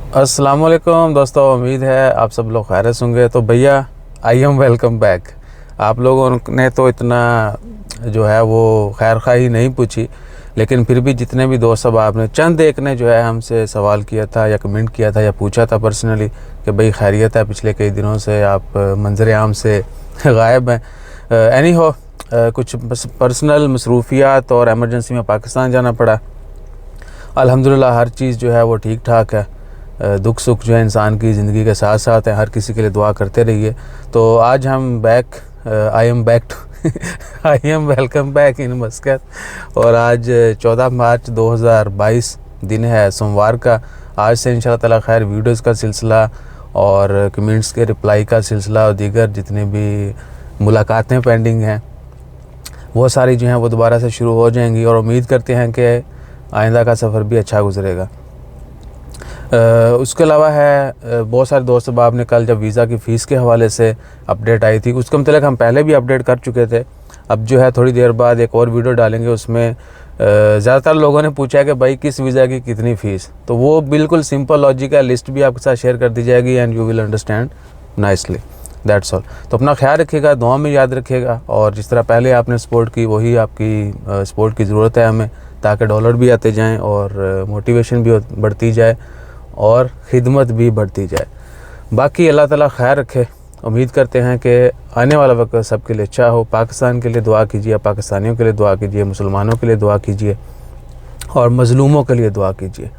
अस्सलाम वालेकुम दोस्तों, उम्मीद है आप सब लोग खैरियत से होंगे। तो भैया आई एम वेलकम बैक। आप लोगों ने तो इतना जो है वो खैर खाही नहीं पूछी, लेकिन फिर भी जितने भी दोस्त सब आपने चंद एक ने जो है हमसे सवाल किया था या कमेंट किया था या पूछा था पर्सनली कि भाई खैरियत है, पिछले कई दिनों से आप मंजर आम से गायब हैं। एनी हो कुछ पर्सनल मसरूफियात और एमरजेंसी में पाकिस्तान जाना पड़ा। अल्हम्दुलिल्लाह हर चीज़ जो है वो ठीक ठाक है। दुख सुख जो है इंसान की ज़िंदगी के साथ साथ है, हर किसी के लिए दुआ करते रहिए। तो आज हम back I am back to I am welcome back in Muscat. और आज 14 मार्च 2022 दिन है, सोमवार का। आज से इंशाअल्लाह ताला खैर वीडियोज़ का सिलसिला और कमेंट्स के रिप्लाई का सिलसिला और दीगर जितनी भी मुलाकातें पेंडिंग हैं वो सारी जो हैं वो दोबारा से शुरू हो जाएंगी। और उम्मीद करते हैं कि आइंदा का सफ़र भी अच्छा गुजरेगा। उसके अलावा है बहुत सारे दोस्त अब आपने कल जब वीज़ा की फ़ीस के हवाले से अपडेट आई थी, उसके मतलब हम पहले भी अपडेट कर चुके थे। अब जो है थोड़ी देर बाद एक और वीडियो डालेंगे, उसमें ज़्यादातर लोगों ने पूछा कि भाई किस वीज़ा की कितनी फ़ीस। तो वो बिल्कुल सिंपल लॉजिक है, लिस्ट भी आपके साथ शेयर कर दी जाएगी and you will understand nicely. That's all. तो अपना ख्याल रखिएगा, दुआ में याद रखिएगा। और जिस तरह पहले आपने सपोर्ट की वही आपकी सपोर्ट की ज़रूरत है हमें, ताकि डॉलर भी आते जाएँ और मोटिवेशन भी बढ़ती जाए और ख़िदमत भी बढ़ती जाए। बाकी अल्लाह ताला खैर रखे। उम्मीद करते हैं कि आने वाला वक्त सबके लिए अच्छा हो। पाकिस्तान के लिए दुआ कीजिए, पाकिस्तानियों के लिए दुआ कीजिए, मुसलमानों के लिए दुआ कीजिए और मज़लूमों के लिए दुआ कीजिए।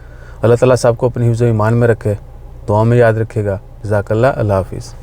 अल्लाह ताला सबको अपनी हिफ्ज़-ओ-ईमान में रखे, दुआ में याद रखेगा। जज़ाकल्लाह। अल्लाह हाफ़िज़।